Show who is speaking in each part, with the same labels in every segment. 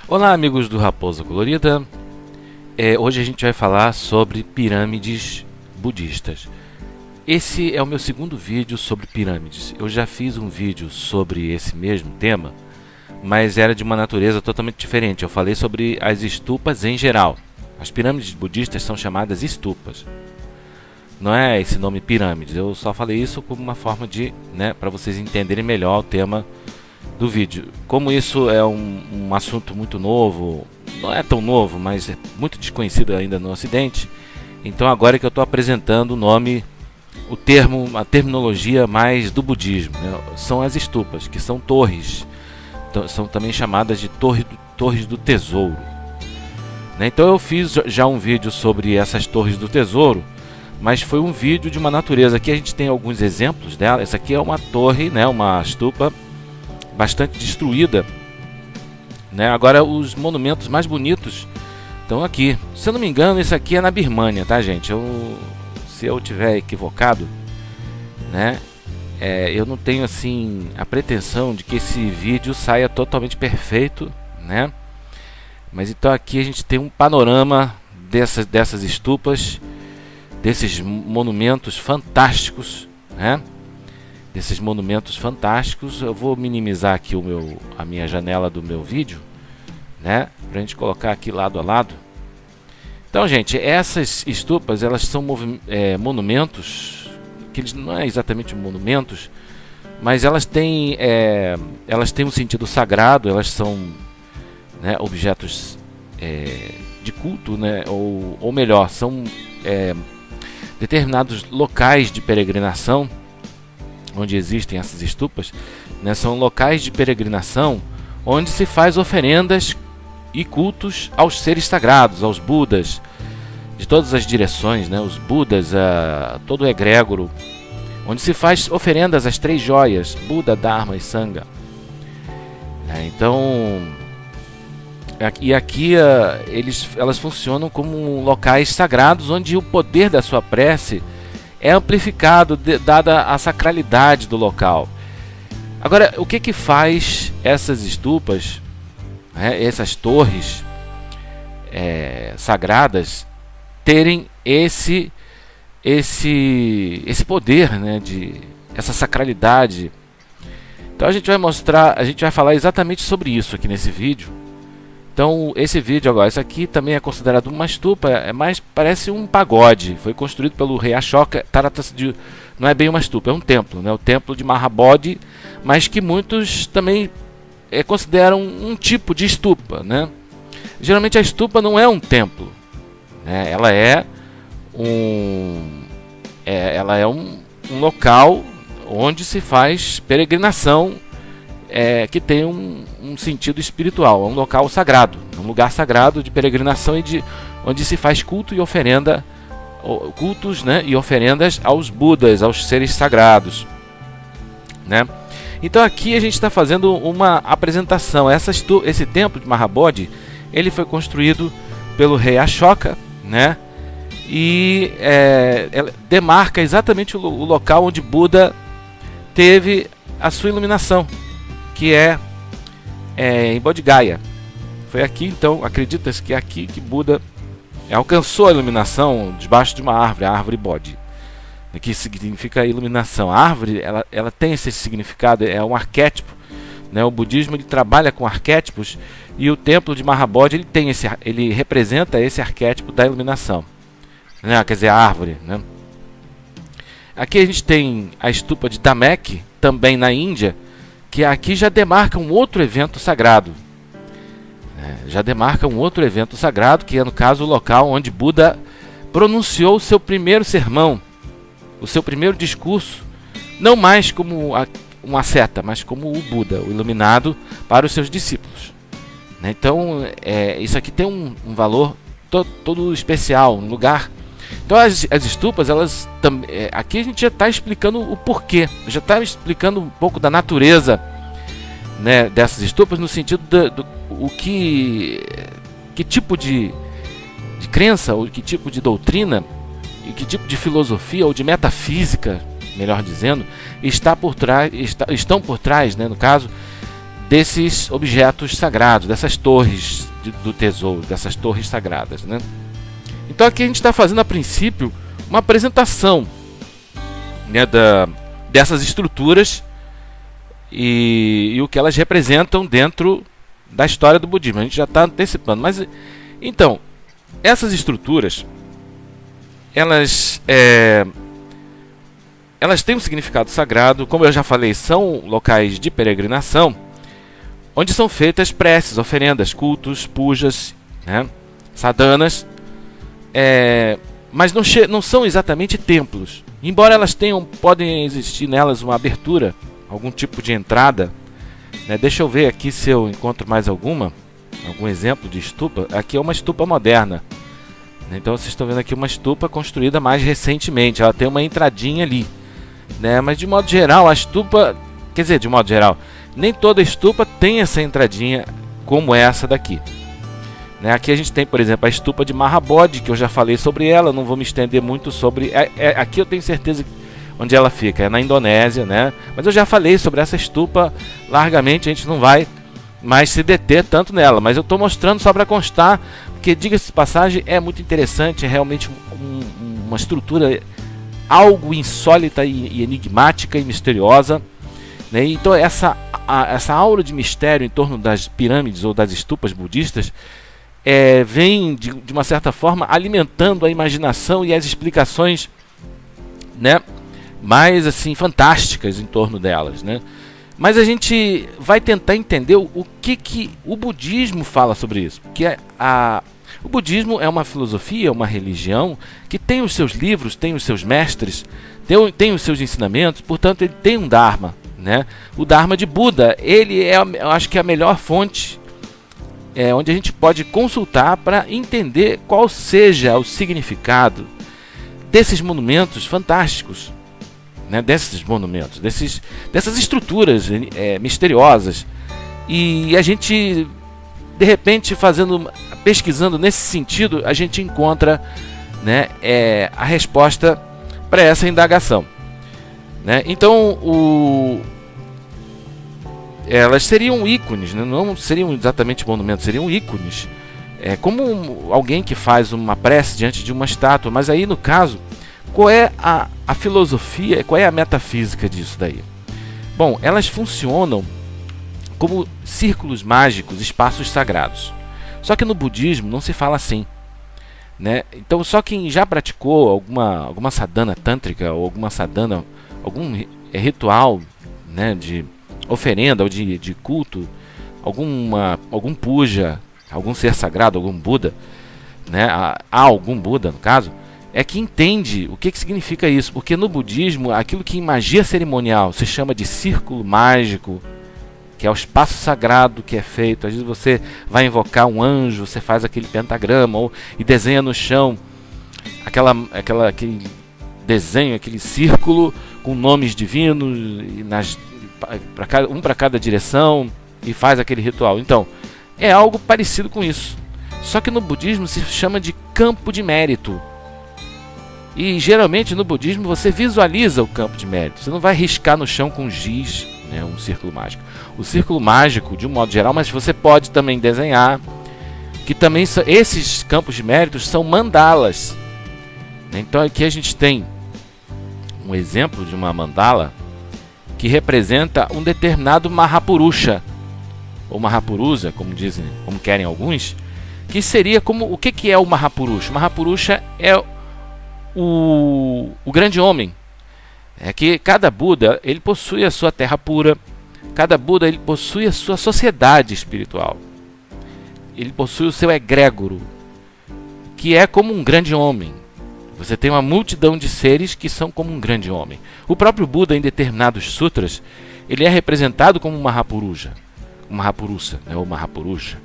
Speaker 1: Olá, amigos do Raposa Colorida. Hoje a gente vai falar sobre pirâmides budistas. Esse é o meu segundo vídeo sobre pirâmides. Eu já fiz um vídeo sobre esse mesmo tema, mas era de uma natureza totalmente diferente. Eu falei sobre as estupas em geral. As pirâmides budistas são chamadas estupas. Não é esse nome pirâmides. Eu só falei isso como uma forma de, para vocês entenderem melhor o tema do vídeo. Como isso é um assunto muito novo, não é tão novo, mas é muito desconhecido ainda no Ocidente, então agora é que eu estou apresentando o nome, o termo, a terminologia mais do budismo, são as estupas, que são torres, são também chamadas de torres do tesouro. Então eu fiz já um vídeo sobre essas torres do tesouro, mas foi um vídeo de uma natureza. Aqui a gente tem alguns exemplos dela. Essa aqui é uma torre, uma estupa bastante destruída, Agora os monumentos mais bonitos estão aqui. Se eu não me engano, isso aqui é na Birmânia, tá, gente? Se eu tiver equivocado, eu não tenho assim a pretensão de que esse vídeo saia totalmente perfeito, Mas então aqui a gente tem um panorama dessas estupas, desses monumentos fantásticos, Desses monumentos fantásticos. Eu vou minimizar aqui a minha janela do meu vídeo, pra gente colocar aqui lado a lado. Então, gente, essas estupas, elas são monumentos, que eles não é exatamente monumentos, mas elas têm um sentido sagrado. Elas são objetos de culto, ou melhor, são determinados locais de peregrinação onde existem essas estupas, são locais de peregrinação onde se faz oferendas e cultos aos seres sagrados, aos Budas de todas as direções, os Budas, todo o egrégoro, onde se faz oferendas às 3 joias, Buda, Dharma e Sangha. Então, aqui elas funcionam como locais sagrados onde o poder da sua prece é amplificado, dada a sacralidade do local. Agora, o que faz essas estupas, essas torres sagradas, terem esse poder, essa sacralidade? Então a gente vai falar exatamente sobre isso aqui nesse vídeo. Então esse vídeo agora, isso aqui também é considerado uma estupa, parece um pagode. Foi construído pelo rei Ashoka. Não é bem uma estupa, é um templo, o templo de Mahabodhi, mas que muitos também consideram um tipo de estupa, Geralmente a estupa não é um templo, ela é um local onde se faz peregrinação, que tem um sentido espiritual. É um local sagrado, um lugar sagrado de peregrinação onde se faz culto e oferenda, cultos, e oferendas aos Budas, aos seres sagrados, Então aqui a gente está fazendo uma apresentação. Esse templo de Mahabodhi, ele foi construído pelo rei Ashoka, E ela demarca exatamente o local onde Buda teve a sua iluminação, que é em Bodh Gaya. Foi aqui, então, acredita-se que é aqui que Buda alcançou a iluminação, debaixo de uma árvore, a árvore Bodhi, que significa iluminação. A árvore, ela tem esse significado, é um arquétipo, O budismo, ele trabalha com arquétipos, e o templo de Mahabodhi, ele representa esse arquétipo da iluminação, quer dizer, a árvore, Aqui a gente tem a estupa de Dhamek, também na Índia, que aqui já demarca um outro evento sagrado. Que é, no caso, o local onde Buda pronunciou o seu primeiro sermão, o seu primeiro discurso, não mais como uma seta, mas como o Buda, o iluminado, para os seus discípulos. Então, isso aqui tem um valor todo especial, um lugar. Então as estupas, aqui a gente já está explicando o porquê, já está explicando um pouco da natureza, dessas estupas, no sentido que tipo de crença, ou que tipo de doutrina, e que tipo de filosofia ou de metafísica, melhor dizendo, estão por trás, no caso, desses objetos sagrados, dessas torres do tesouro, dessas torres sagradas, né? Então aqui a gente está fazendo a princípio uma apresentação, né, dessas estruturas e o que elas representam dentro da história do budismo. A gente já está antecipando, mas então essas estruturas elas têm um significado sagrado. Como eu já falei, são locais de peregrinação onde são feitas preces, oferendas, cultos, pujas, né, sadhanas, mas não são exatamente templos. Embora elas podem existir nelas uma abertura, algum tipo de entrada, né? Deixa eu ver aqui se eu encontro mais algum exemplo de stupa. Aqui é uma stupa moderna. Então vocês estão vendo aqui uma stupa construída mais recentemente. Ela tem uma entradinha ali, né? Mas de modo geral, a stupa, quer dizer, de modo geral, nem toda stupa tem essa entradinha como essa daqui, né? Aqui a gente tem, por exemplo, a stupa de Mahabodhi, que eu já falei sobre ela, não vou me estender muito sobre. Aqui eu tenho certeza onde ela fica, é na Indonésia, né? Mas eu já falei sobre essa stupa largamente, a gente não vai mais se deter tanto nela, mas eu estou mostrando só para constar, porque, diga-se de passagem, é muito interessante, é realmente uma estrutura algo insólita e enigmática e misteriosa, né? Então essa aura de mistério em torno das pirâmides ou das estupas budistas vem de uma certa forma alimentando a imaginação e as explicações, né, mais assim fantásticas em torno delas, né? Mas a gente vai tentar entender o que o budismo fala sobre isso, porque o budismo é uma filosofia, uma religião que tem os seus livros, tem os seus mestres, tem os seus ensinamentos, portanto ele tem um Dharma, né? O Dharma de Buda, ele eu acho que é a melhor fonte onde a gente pode consultar para entender qual seja o significado desses monumentos fantásticos, né? Desses monumentos, dessas estruturas misteriosas. E a gente, de repente, pesquisando nesse sentido, a gente encontra, né, a resposta para essa indagação, né? Então elas seriam ícones, né? Não seriam exatamente monumentos, seriam ícones, como alguém que faz uma prece diante de uma estátua. Mas aí, no caso, qual é a filosofia, qual é a metafísica disso daí? Bom, elas funcionam como círculos mágicos, espaços sagrados. Só que no budismo não se fala assim, né? Então só quem já praticou alguma sadhana tântrica ou algum ritual, né, de oferenda ou de culto, algum puja, algum ser sagrado, algum Buda, né, algum Buda no caso, é que entende o que significa isso. Porque no budismo, aquilo que em magia cerimonial se chama de círculo mágico, que é o espaço sagrado que é feito. Às vezes você vai invocar um anjo, você faz aquele pentagrama e desenha no chão aquele desenho, aquele círculo com nomes divinos para cada direção, e faz aquele ritual. Então, é algo parecido com isso. Só que no budismo se chama de campo de mérito. E geralmente no budismo você visualiza o campo de mérito. Você não vai riscar no chão com giz, né, um círculo mágico. O círculo mágico, de um modo geral, mas você pode também desenhar, que também esses campos de méritos são mandalas. Então aqui a gente tem um exemplo de uma mandala que representa um determinado Mahapurusha, ou Mahapurusa, como querem alguns, que seria como... O que é o Mahapurusha? O Mahapurusha é o grande homem. É que cada Buda, ele possui a sua terra pura, cada Buda, ele possui a sua sociedade espiritual, ele possui o seu egrégoro, que é como um grande homem. Você tem uma multidão de seres que são como um grande homem. O próprio Buda, em determinados sutras, ele é representado como um Mahapurusa, né, ou Mahapurusha,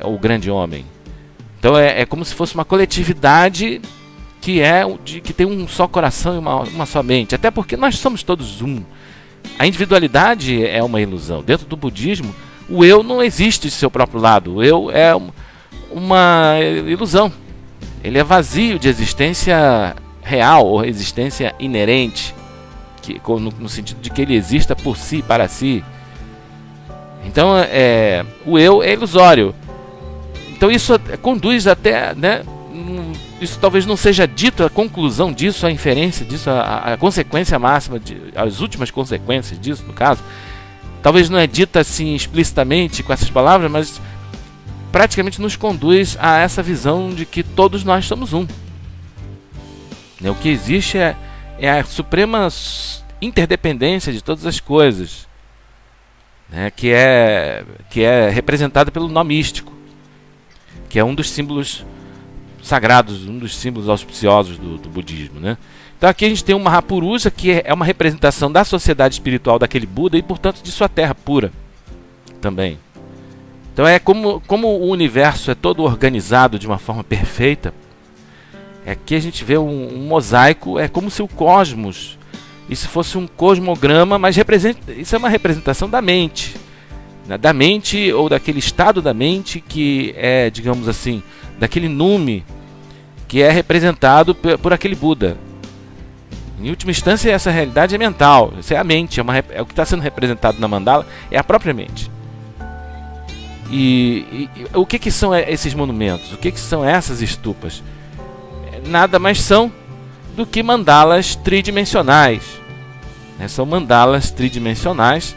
Speaker 1: o grande homem. Então é como se fosse uma coletividade que tem um só coração e uma só mente. Até porque nós somos todos um. A individualidade é uma ilusão. Dentro do budismo, o eu não existe de seu próprio lado. O eu é uma ilusão. Ele é vazio de existência real ou existência inerente, no sentido de que ele exista por si, para si. Então o eu é ilusório. Então isso conduz até, né, isso talvez não seja dito, a conclusão disso, a inferência disso, a consequência máxima, as últimas consequências disso, no caso, talvez não é dita assim explicitamente com essas palavras, mas praticamente nos conduz a essa visão de que todos nós somos um. O que existe é a suprema interdependência de todas as coisas, né, que é representada pelo nó místico, que é um dos símbolos sagrados, um dos símbolos auspiciosos do budismo, né? Então aqui a gente tem uma Mahapurusa, que é uma representação da sociedade espiritual daquele Buda e, portanto, de sua terra pura também. Então é como o universo é todo organizado de uma forma perfeita. Aqui a gente vê um mosaico, é como se o cosmos, isso fosse um cosmograma, mas isso é uma representação da mente, né? Da mente, ou daquele estado da mente que é, digamos assim, daquele nume que é representado por aquele Buda. Em última instância, essa realidade é mental, isso é a mente, é o que está sendo representado na mandala, é a própria mente. E o que são esses monumentos? O que são essas estupas? Nada mais são do que mandalas tridimensionais, né? São mandalas tridimensionais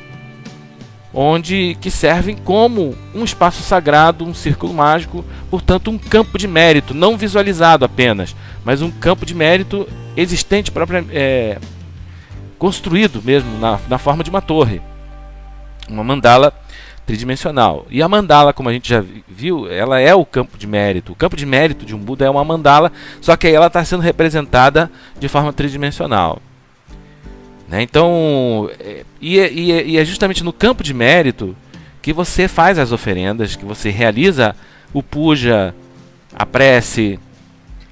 Speaker 1: que servem como um espaço sagrado, um círculo mágico, portanto um campo de mérito, não visualizado apenas, mas um campo de mérito existente, construído mesmo na forma de uma torre, uma mandala tridimensional. E a mandala, como a gente já viu, ela é o campo de mérito. O campo de mérito de um Buda é uma mandala, só que aí ela está sendo representada de forma tridimensional, né? Então, é justamente no campo de mérito que você faz as oferendas, que você realiza o puja, a prece,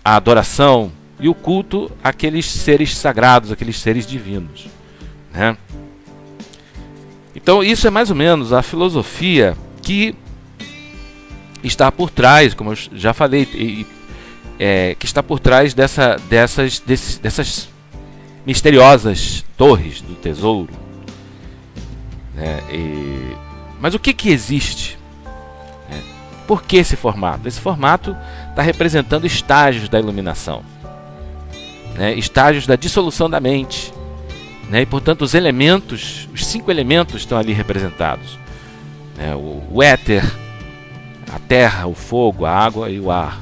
Speaker 1: a adoração e o culto àqueles seres sagrados, aqueles seres divinos, né? Então isso é mais ou menos a filosofia que está por trás, como eu já falei, que está por trás dessas misteriosas torres do tesouro, né? Mas o que existe? Por que esse formato? Esse formato está representando estágios da iluminação, né? Estágios da dissolução da mente, né? E portanto os 5 elementos estão ali representados, né? O éter, a terra, o fogo, a água e o ar.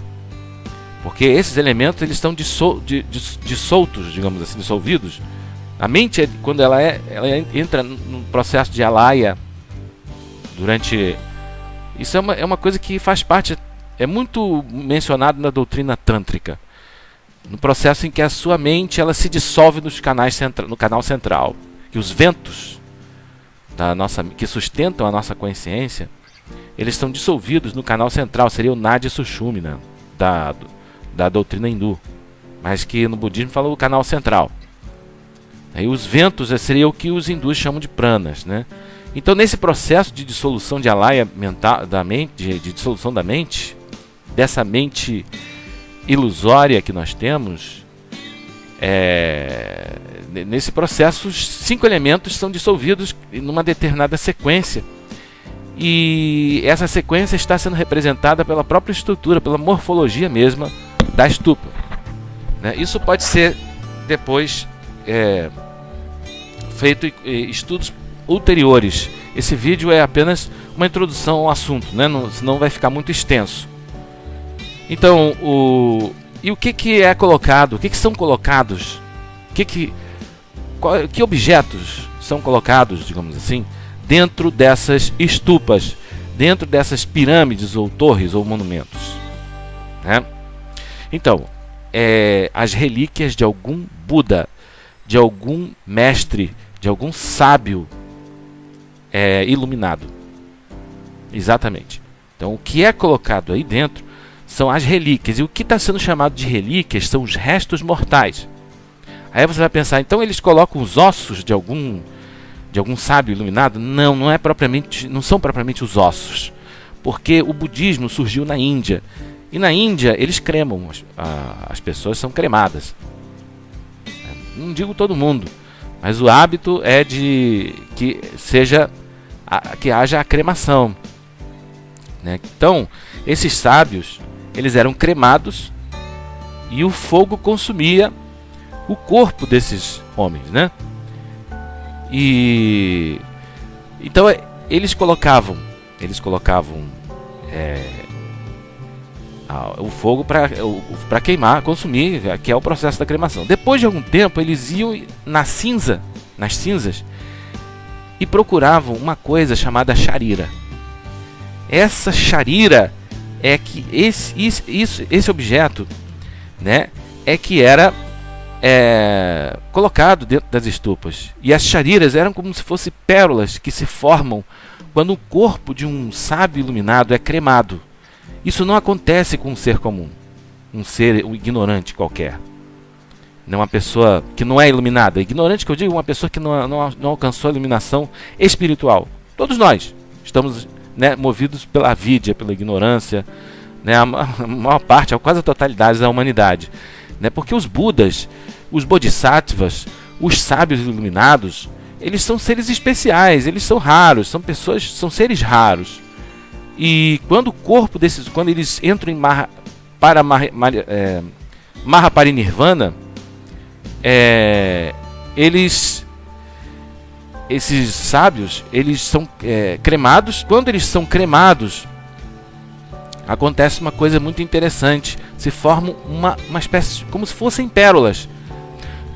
Speaker 1: Porque esses elementos eles estão dissoltos, digamos assim, dissolvidos. A mente, quando ela entra no processo de alaya, isso é uma coisa que faz parte, é muito mencionado na doutrina tântrica, no processo em que a sua mente ela se dissolve no canal central, que os ventos que sustentam a nossa consciência, eles estão dissolvidos no canal central, seria o Nadi Sushumna da doutrina hindu, mas que no budismo fala o canal central. Aí os ventos seria o que os hindus chamam de pranas, né? Então nesse processo de dissolução de alaya mental, da mente, de dissolução da mente, dessa mente ilusória que nós temos, nesse processo os 5 elementos são dissolvidos numa determinada sequência, e essa sequência está sendo representada pela própria estrutura, pela morfologia mesma da estupa, né? Isso pode ser depois feito estudos ulteriores. Esse vídeo é apenas uma introdução ao assunto, né? Senão vai ficar muito extenso. Então, o que é colocado? O que são colocados? Que objetos são colocados, digamos assim, dentro dessas estupas, dentro dessas pirâmides ou torres ou monumentos, né? Então, as relíquias de algum Buda, de algum mestre, de algum sábio iluminado. Exatamente. Então, o que é colocado aí dentro são as relíquias. E o que está sendo chamado de relíquias são os restos mortais. Aí você vai pensar, então eles colocam os ossos de algum sábio iluminado? Não, não são propriamente os ossos. Porque o budismo surgiu na Índia. E na Índia eles cremam, as pessoas são cremadas. Não digo todo mundo, mas o hábito é de que seja que haja a cremação, né? Então, esses sábios, eles eram cremados e o fogo consumia o corpo desses homens, né? E então eles colocavam o fogo para queimar, consumir, que é o processo da cremação. Depois de algum tempo, eles iam nas cinzas, e procuravam uma coisa chamada charira. Essa charira é que esse objeto, né, é que era colocado dentro das estupas. E as chariras eram como se fossem pérolas que se formam quando o corpo de um sábio iluminado é cremado. Isso não acontece com um ser comum, um ignorante qualquer. Não uma pessoa que não é iluminada. Ignorante que eu digo, uma pessoa que não alcançou a iluminação espiritual. Todos nós estamos, né, movidos pela avidya, pela ignorância, né, a maior parte, quase a totalidade da humanidade. Né, porque os Budas, os Bodhisattvas, os sábios iluminados, eles são seres especiais, eles são raros, são seres raros. E quando o corpo desses, quando eles entram em Mahaparinirvana, esses sábios, eles são cremados. Quando eles são cremados, acontece uma coisa muito interessante. Se formam uma espécie, como se fossem pérolas.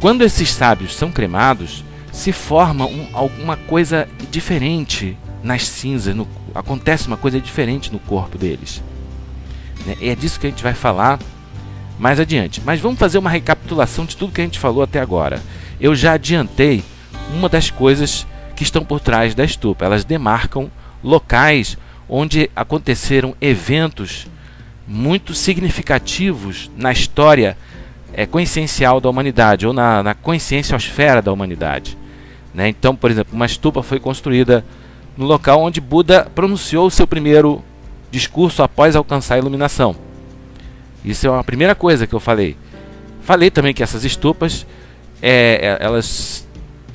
Speaker 1: Quando esses sábios são cremados, se forma alguma coisa diferente nas cinzas. Acontece uma coisa diferente no corpo deles. É disso que a gente vai falar mais adiante. Mas vamos fazer uma recapitulação de tudo que a gente falou até agora. Eu já adiantei uma das coisas que estão por trás da estupa. Elas demarcam locais onde aconteceram eventos muito significativos na história consciencial da humanidade, ou na conscienciosfera da humanidade. Né? Então, por exemplo, uma estupa foi construída no local onde Buda pronunciou o seu primeiro discurso após alcançar a iluminação. Isso é a primeira coisa que eu falei. Falei também que essas estupas, elas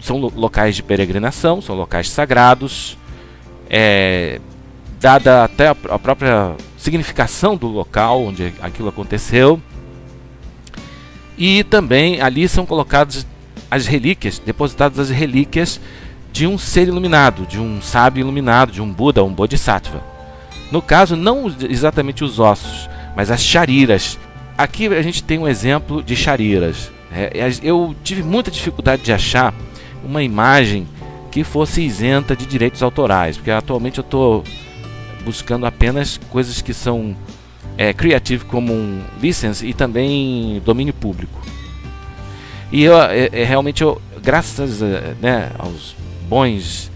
Speaker 1: são locais de peregrinação, são locais sagrados, dada até a própria significação do local onde aquilo aconteceu. E também ali são colocadas as relíquias, depositadas as relíquias de um ser iluminado, de um sábio iluminado, de um Buda, um Bodhisattva. No caso, não exatamente os ossos, mas as chariras. Aqui a gente tem um exemplo de chariras. Eu tive muita dificuldade de achar uma imagem que fosse isenta de direitos autorais, porque atualmente eu estou buscando apenas coisas que são Creative Commons License e também domínio público. E realmente, graças aos bons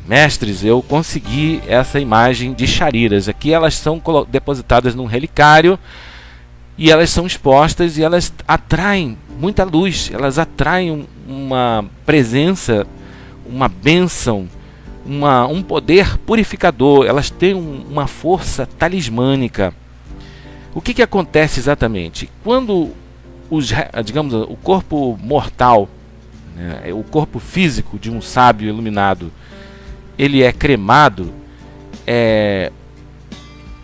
Speaker 1: mestres, eu consegui essa imagem de chariras. Aqui elas são depositadas num relicário e elas são expostas e elas atraem muita luz, elas atraem uma presença, uma bênção, um poder purificador, elas têm uma força talismânica. O que acontece exatamente? Quando o corpo mortal, né, o corpo físico de um sábio iluminado, ele é cremado,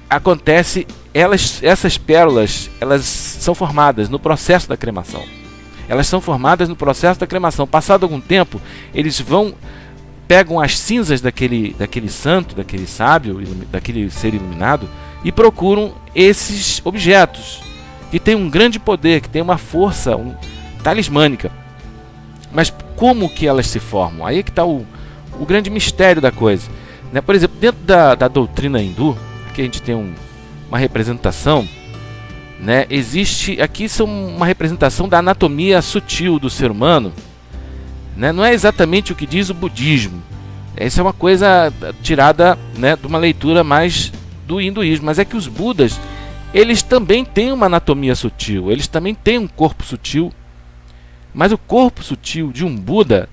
Speaker 1: acontece, essas pérolas, elas são formadas no processo da cremação. Elas são formadas no processo da cremação. Passado algum tempo, eles pegam as cinzas daquele santo, daquele sábio, daquele ser iluminado, e procuram esses objetos que têm um grande poder, que têm uma força talismânica. Mas como que elas se formam? Aí é que está o grande mistério da coisa. Né? Por exemplo, dentro da doutrina hindu, aqui a gente tem uma representação, né? Aqui uma representação da anatomia sutil do ser humano, né? Não é exatamente o que diz o budismo. Essa é uma coisa tirada, né, de uma leitura mais do hinduísmo, mas é que os Budas, eles também têm uma anatomia sutil, eles também têm um corpo sutil, mas o corpo sutil de um Buda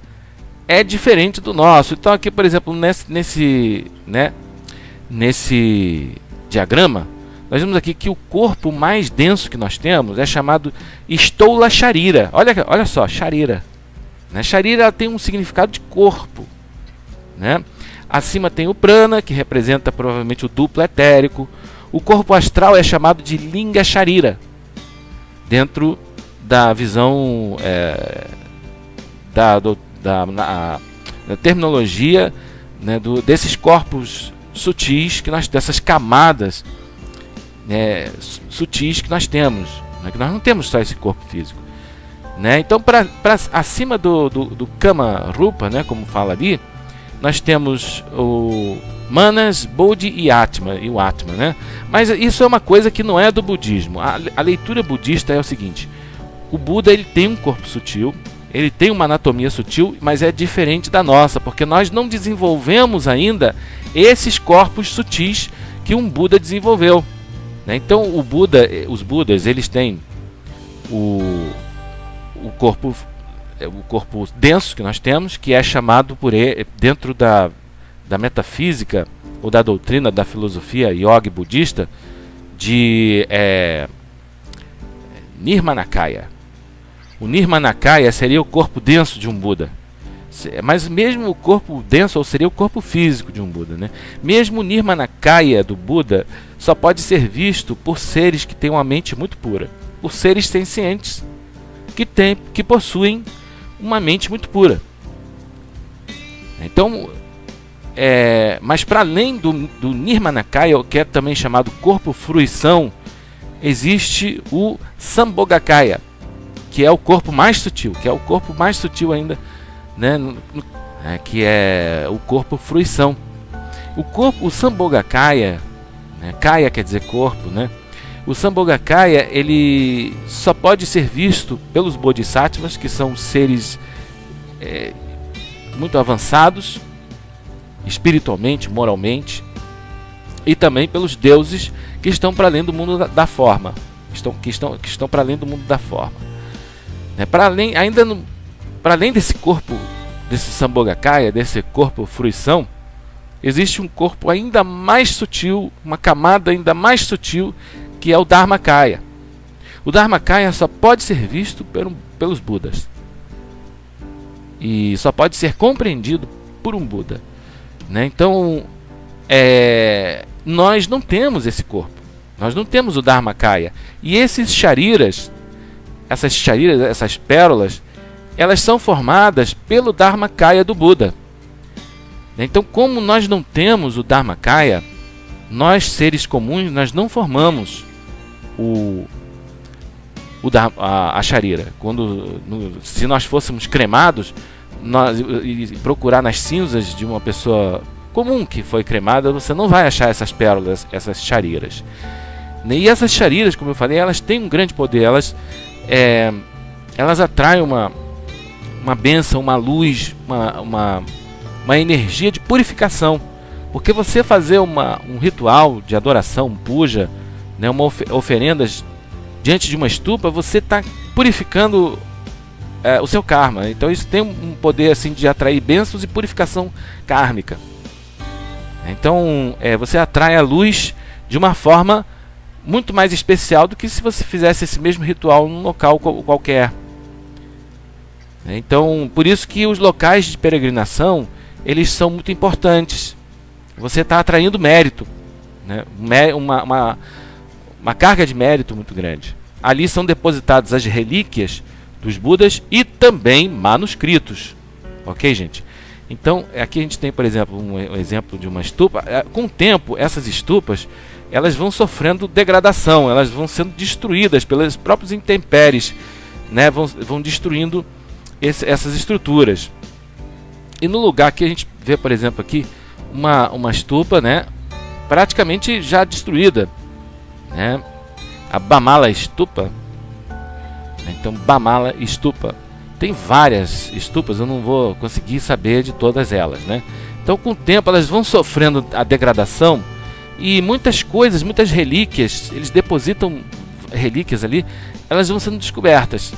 Speaker 1: é diferente do nosso. Então aqui, por exemplo, nesse diagrama, nós vemos aqui que o corpo mais denso que nós temos é chamado Stola Sharira. Olha só, Sharira. Né? Sharira tem um significado de corpo. Né? Acima tem o prana, que representa provavelmente o duplo etérico. O corpo astral é chamado de linga sharira, dentro da visão da terminologia, né, desses corpos sutis, dessas camadas, né, sutis que nós temos, né, que nós não temos só esse corpo físico, né? Então, acima do Kama Rupa, né, como fala ali, nós temos o Manas, Bodhi e Atma, e o Atma, né? Mas isso é uma coisa que não é do budismo. A leitura budista é o seguinte: o Buda, ele tem um corpo sutil, ele tem uma anatomia sutil, mas é diferente da nossa, porque nós não desenvolvemos ainda esses corpos sutis que um Buda desenvolveu, né? Então os Budas, eles têm o corpo denso que nós temos, que é chamado dentro da metafísica ou da doutrina da filosofia yoga budista de Nirmanakaya. O Nirmanakaya seria o corpo denso de um Buda. Mas mesmo o corpo denso, ou seria o corpo físico de um Buda, né? Mesmo o Nirmanakaya do Buda só pode ser visto por seres que têm uma mente muito pura, por seres sencientes que possuem uma mente muito pura. Então, mas para além do Nirmanakaya, que é também chamado corpo fruição, existe o Sambhogakaya, que é o corpo mais sutil, ainda, né, que é o corpo fruição. O Sambhogakaya, né, Kaya quer dizer corpo, né? O Sambhogakaya, ele só pode ser visto pelos Bodhisattvas, que são seres muito avançados, espiritualmente, moralmente, e também pelos deuses que estão para além do mundo da forma, que estão para além do mundo da forma. Para além desse corpo, desse Sambhogakaya, desse corpo fruição, existe um corpo ainda mais sutil, uma camada ainda mais sutil, que é o Dharmakaya. O Dharmakaya só pode ser visto pelos Budas e só pode ser compreendido por um Buda, né? Então, nós não temos esse corpo, nós não temos o Dharmakaya. E esses shariras, essas pérolas, elas são formadas pelo Dharmakaya do Buda. Então, como nós não temos o Dharmakaya, nós, seres comuns, nós não formamos a sharira. Se nós fôssemos cremados e procurar nas cinzas de uma pessoa comum que foi cremada, você não vai achar essas pérolas, essas shariras. E essas shariras, como eu falei, elas têm um grande poder. Elas atraem uma bênção, uma luz, uma energia de purificação. Porque você fazer um ritual de adoração, um puja, né, oferendas diante de uma estupa, você está purificando o seu karma. Então isso tem um poder assim de atrair bênçãos e purificação kármica. Então você atrai a luz de uma forma muito mais especial do que se você fizesse esse mesmo ritual num local qualquer. Então, por isso que os locais de peregrinação, eles são muito importantes. Você está atraindo mérito, né? Uma carga de mérito muito grande. Ali são depositadas as relíquias dos Budas e também manuscritos. Ok, gente? Então, aqui a gente tem, por exemplo, um exemplo de uma estupa. Com o tempo, essas estupas, elas vão sofrendo degradação, elas vão sendo destruídas pelas próprias intempéries, né? Vão destruindo essas estruturas. E no lugar que a gente vê, por exemplo, aqui, uma estupa, né, praticamente já destruída, né, a Bamala Stupa. Então, Bamala Stupa, tem várias estupas, eu não vou conseguir saber de todas elas, né? Então, com o tempo, elas vão sofrendo a degradação e muitas coisas, muitas relíquias, eles depositam relíquias ali, elas vão sendo descobertas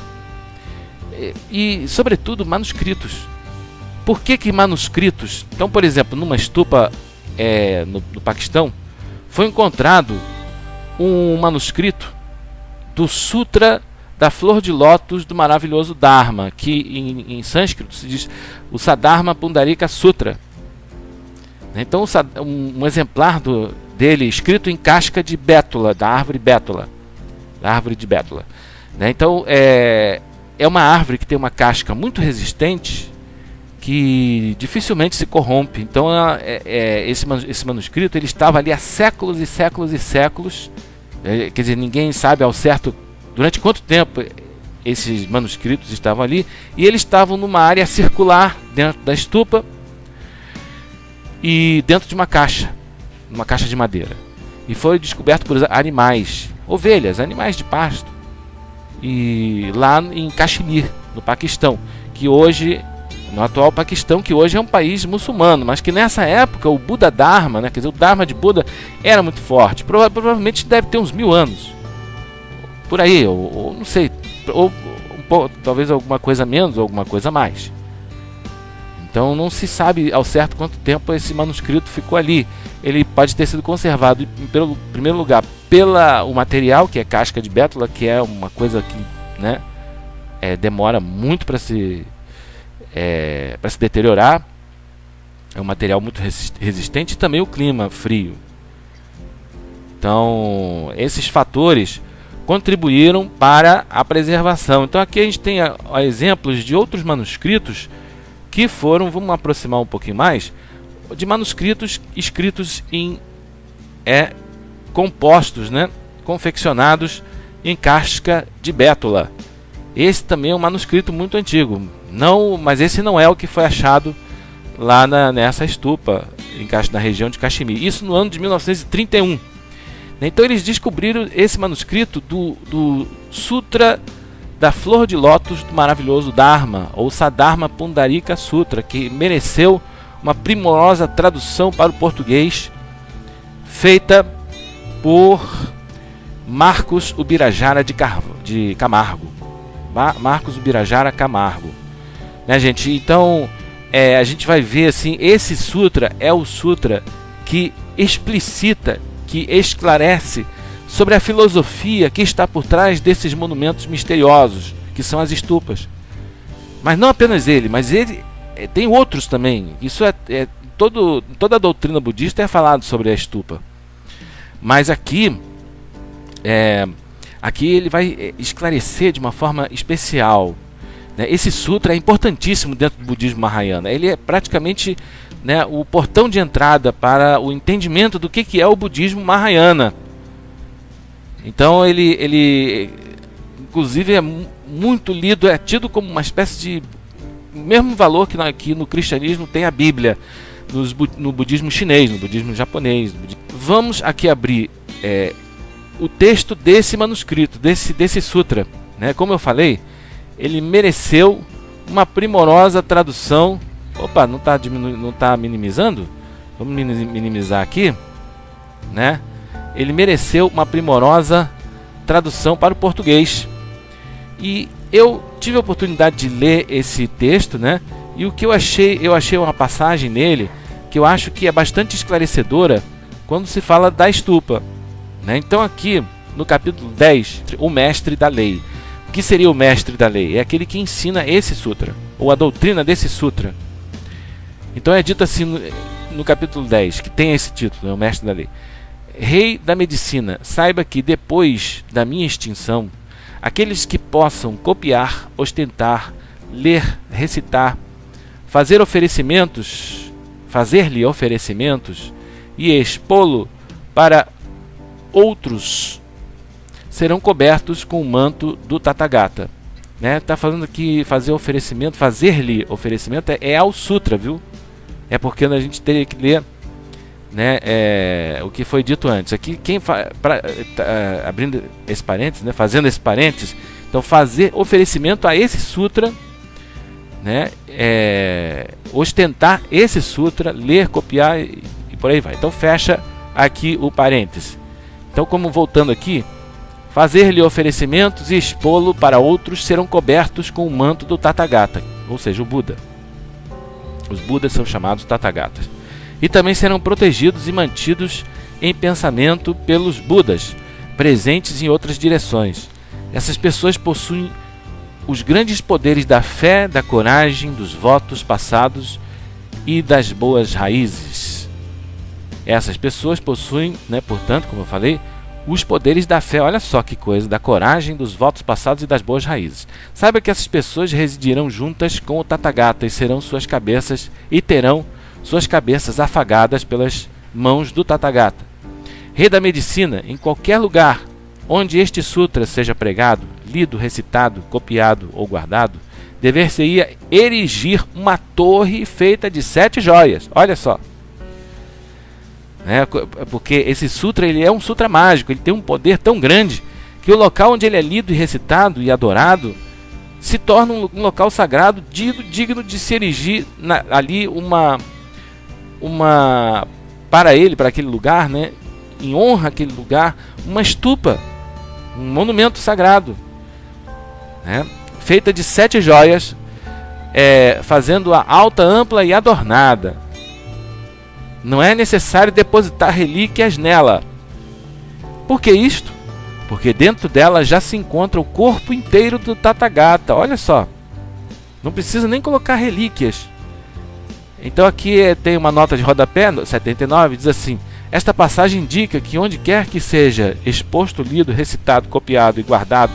Speaker 1: e sobretudo, manuscritos. Por que manuscritos? Então, por exemplo, numa estupa no Paquistão, foi encontrado um manuscrito do Sutra da Flor de Lótus do Maravilhoso Dharma, que em sânscrito se diz o Saddharma Pundarika Sutra. Então um exemplar dele escrito em casca de bétula, da árvore bétula, né? Então é uma árvore que tem uma casca muito resistente, que dificilmente se corrompe. Então esse manuscrito ele estava ali há séculos e séculos e séculos. Quer dizer, ninguém sabe ao certo durante quanto tempo esses manuscritos estavam ali, e eles estavam numa área circular dentro da estupa e dentro de uma caixa de madeira, e foi descoberto por animais, ovelhas, animais de pasto, e lá em Caxemir, no Paquistão, no atual Paquistão, que hoje é um país muçulmano, mas que nessa época o Buda Dharma, né, quer dizer, o Dharma de Buda era muito forte. Provavelmente deve ter uns 1000 anos, por aí, ou não sei, ou talvez alguma coisa menos ou alguma coisa mais. Então não se sabe ao certo quanto tempo esse manuscrito ficou ali. Ele pode ter sido conservado, em primeiro lugar, o material, que é casca de bétula, que é uma coisa que, né, demora muito para se deteriorar. É um material muito resistente, e também o clima frio. Então esses fatores contribuíram para a preservação. Então aqui a gente tem exemplos de outros manuscritos que foram, vamos aproximar um pouquinho mais, de manuscritos escritos em compostos, né, confeccionados em casca de bétula. Esse também é um manuscrito muito antigo, mas esse não é o que foi achado lá nessa estupa na região de Caxemir. Isso no ano de 1931. Então eles descobriram esse manuscrito do Sutra da Flor de Lótus do Maravilhoso Dharma, ou Saddharma Pundarika Sutra, que mereceu uma primorosa tradução para o português, feita por Marcos Ubirajara de Camargo. Marcos Ubirajara Camargo, né, gente? Então a gente vai ver assim, esse sutra é o sutra que explicita, que esclarece sobre a filosofia que está por trás desses monumentos misteriosos, que são as estupas. Mas não apenas ele, mas ele tem outros também. Isso toda a doutrina budista é falado sobre a estupa. Mas aqui ele vai esclarecer de uma forma especial, né? Esse sutra é importantíssimo dentro do budismo Mahayana. Ele é praticamente, né, o portão de entrada para o entendimento do que é o budismo Mahayana. Então ele inclusive é muito lido, é tido como uma espécie de mesmo valor que aqui no cristianismo tem a Bíblia, no budismo chinês, no budismo japonês. Vamos aqui abrir o texto desse manuscrito, desse sutra, né? Como eu falei, ele mereceu uma primorosa tradução. Opa, não está minimizando? Vamos minimizar aqui, né? Ele mereceu uma primorosa tradução para o português. E eu tive a oportunidade de ler esse texto, né? E o que eu achei uma passagem nele que eu acho que é bastante esclarecedora quando se fala da estupa, né? Então aqui no capítulo 10, o mestre da lei. O que seria o mestre da lei? É aquele que ensina esse sutra, ou a doutrina desse sutra. Então é dito assim no capítulo 10, que tem esse título, né, o mestre da lei. Rei da medicina, saiba que depois da minha extinção, aqueles que possam copiar, ostentar, ler, recitar, fazer-lhe oferecimentos e expô-lo para outros, serão cobertos com o manto do Tathagata. Né? Tá falando aqui fazer-lhe oferecimento é ao sutra, viu? É porque a gente teria que ler, né, o que foi dito antes. Aqui abrindo esse parênteses, né, fazendo esse parênteses, então fazer oferecimento a esse sutra, né, ostentar esse sutra, ler, copiar e por aí vai. Então fecha aqui o parêntese. Então, como voltando aqui, fazer-lhe oferecimentos e expô-lo para outros serão cobertos com o manto do Tathagata, ou seja, o Buda. Os Budas são chamados Tathagatas. E também serão protegidos e mantidos em pensamento pelos Budas, presentes em outras direções. Essas pessoas possuem os grandes poderes da fé, da coragem, dos votos passados e das boas raízes. Essas pessoas possuem, né, portanto, como eu falei, os poderes da fé. Olha só que coisa, da coragem, dos votos passados e das boas raízes. Saiba que essas pessoas residirão juntas com o Tathagata e terão suas cabeças afagadas pelas mãos do Tathagata. Rei da medicina, em qualquer lugar onde este sutra seja pregado, lido, recitado, copiado ou guardado, dever-se-ia erigir uma torre feita de 7 joias. Olha só. Porque esse sutra, ele é um sutra mágico, ele tem um poder tão grande que o local onde ele é lido e recitado e adorado se torna um local sagrado digno de se erigir ali para ele, para aquele lugar, né, em honra àquele lugar, uma estupa, um monumento sagrado, né, feita de 7 joias, fazendo-a alta, ampla e adornada. Não é necessário depositar relíquias nela. Por que isto? Porque dentro dela já se encontra o corpo inteiro do Tathagata. Olha só. Não precisa nem colocar relíquias. Então aqui tem uma nota de rodapé, 79, diz assim: esta passagem indica que onde quer que seja exposto, lido, recitado, copiado e guardado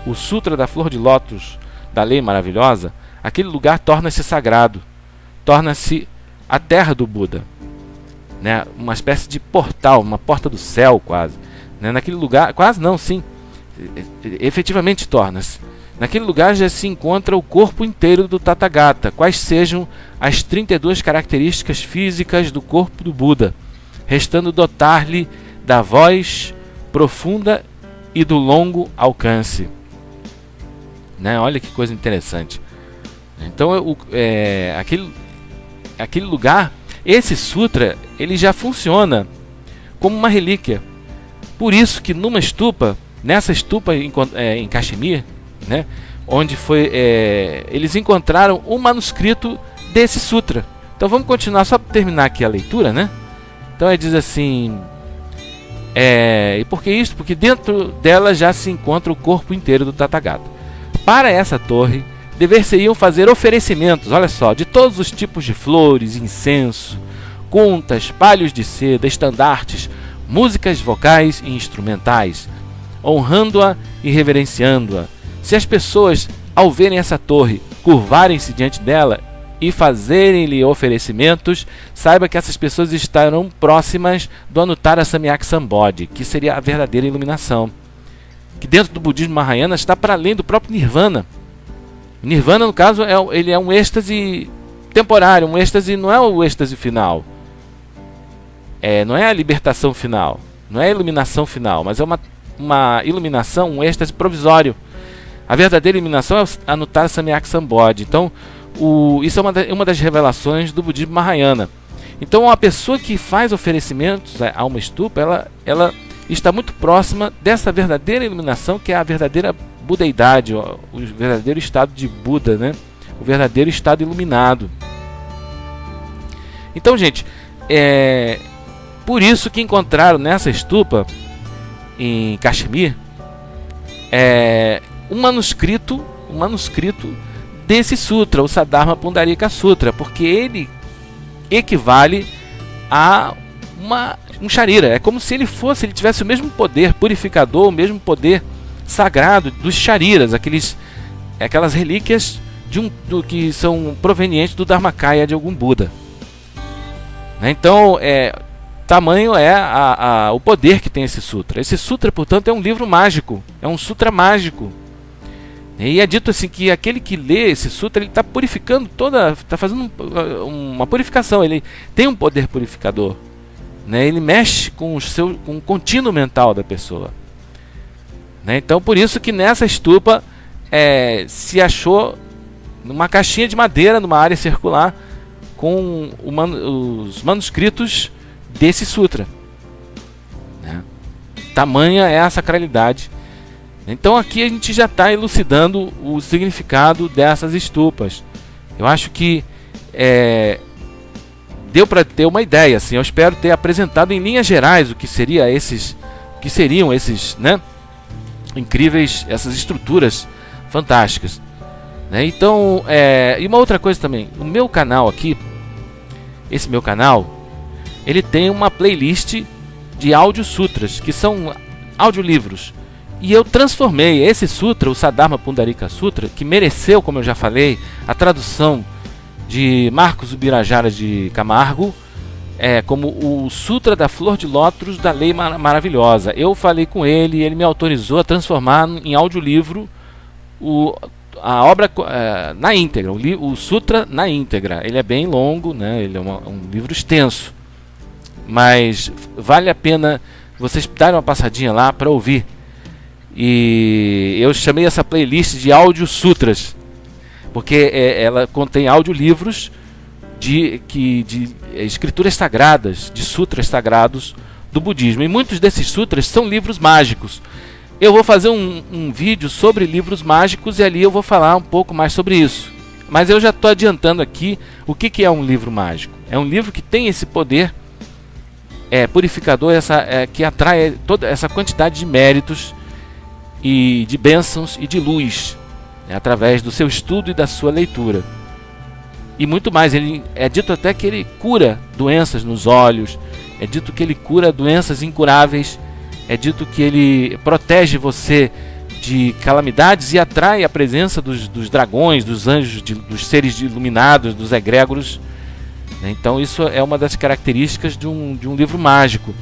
Speaker 1: o Sutra da Flor de Lótus da Lei Maravilhosa, aquele lugar torna-se sagrado. Torna-se a terra do Buda. Né, uma espécie de portal, uma porta do céu quase, né, naquele lugar, quase não, sim, efetivamente torna-se. Naquele lugar já se encontra o corpo inteiro do Tathagata, quais sejam as 32 características físicas do corpo do Buda, restando dotar-lhe da voz profunda e do longo alcance. Né, olha que coisa interessante. Então aquele lugar, esse sutra, ele já funciona como uma relíquia. Por isso que numa estupa, nessa estupa em Caxemir, né, onde eles encontraram um manuscrito desse sutra. Então vamos continuar, só para terminar aqui a leitura, né? Então ele diz assim: e por que isso? Porque dentro dela já se encontra o corpo inteiro do Tathagata. Para essa torre dever-se-iam fazer oferecimentos, olha só, de todos os tipos de flores, incenso, contas, palhos de seda, estandartes, músicas vocais e instrumentais, honrando-a e reverenciando-a. Se as pessoas, ao verem essa torre, curvarem-se diante dela e fazerem-lhe oferecimentos, saiba que essas pessoas estarão próximas do Anuttara Samyak Sambodhi, que seria a verdadeira iluminação, que dentro do budismo Mahayana está para além do próprio Nirvana. Nirvana, no caso, ele é um êxtase temporário, um êxtase, não é o êxtase final. Não é a libertação final, não é a iluminação final, mas é uma iluminação, um êxtase provisório. A verdadeira iluminação é o Anuttara Samyak Sambodhi. Então, isso é uma das revelações do budismo Mahayana. Então, a pessoa que faz oferecimentos a uma estupa, ela está muito próxima dessa verdadeira iluminação, que é a verdadeira budeidade, o verdadeiro estado de Buda, né? O verdadeiro estado iluminado. Então, gente, por isso que encontraram nessa estupa em Caxemir um manuscrito desse sutra, o Saddharma Pundarika Sutra, porque ele equivale a um Sharira. É como se ele tivesse o mesmo poder purificador, o mesmo poder sagrado dos Shariras, aquelas relíquias que são provenientes do Dharmakaya de algum Buda. Então, tamanho é o poder que tem esse sutra. Esse sutra, portanto, é um livro mágico, é um sutra mágico. E é dito assim que aquele que lê esse sutra, ele está purificando está fazendo uma purificação, ele tem um poder purificador, né? Ele mexe com o contínuo mental da pessoa, né? Então, por isso que nessa estupa se achou numa caixinha de madeira, numa área circular, com os manuscritos desse sutra, né? Tamanha é a sacralidade. Então aqui a gente já está elucidando o significado dessas estupas. Eu acho que deu para ter uma ideia, assim. Eu espero ter apresentado em linhas gerais o que seriam esses, né, incríveis, essas estruturas fantásticas, né? Então, e uma outra coisa também, o meu canal aqui, esse meu canal, ele tem uma playlist de áudio sutras, que são audiolivros. E eu transformei esse sutra, o Saddharma Pundarika Sutra, que mereceu, como eu já falei, a tradução de Marcos Ubirajara de Camargo, como o Sutra da Flor de Lótus da Lei Maravilhosa. Eu falei com ele e ele me autorizou a transformar em audiolivro a obra na íntegra, o Sutra na íntegra. Ele é bem longo, né? Ele é um livro extenso, mas vale a pena vocês darem uma passadinha lá para ouvir. E eu chamei essa playlist de Áudio Sutras, porque ela contém audiolivros de escrituras sagradas, de sutras sagrados do budismo. E muitos desses sutras são livros mágicos. Eu vou fazer um vídeo sobre livros mágicos e ali eu vou falar um pouco mais sobre isso. Mas eu já estou adiantando aqui o que é um livro mágico. É um livro que tem esse poder purificador, que atrai toda essa quantidade de méritos e de bênçãos e de luz, através do seu estudo e da sua leitura. E muito mais, é dito até que ele cura doenças nos olhos, é dito que ele cura doenças incuráveis, é dito que ele protege você de calamidades e atrai a presença dos dragões, dos anjos, dos seres iluminados, dos egrégoros. Então isso é uma das características de um livro mágico.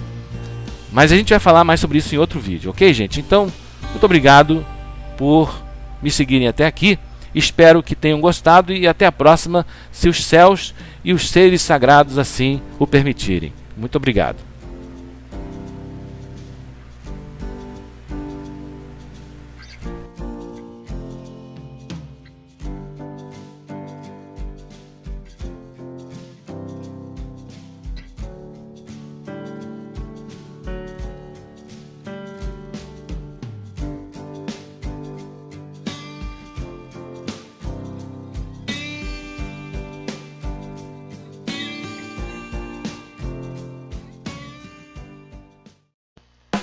Speaker 1: Mas a gente vai falar mais sobre isso em outro vídeo, ok, gente? Então, muito obrigado por me seguirem até aqui. Espero que tenham gostado e até a próxima, se os céus e os seres sagrados assim o permitirem. Muito obrigado.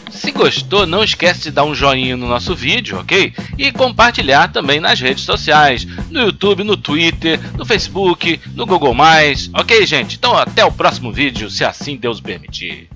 Speaker 1: Se gostou, não esquece de dar um joinha no nosso vídeo, ok? E compartilhar também nas redes sociais, no YouTube, no Twitter, no Facebook, no Google+, ok, gente? Então até o próximo vídeo, se assim Deus permitir.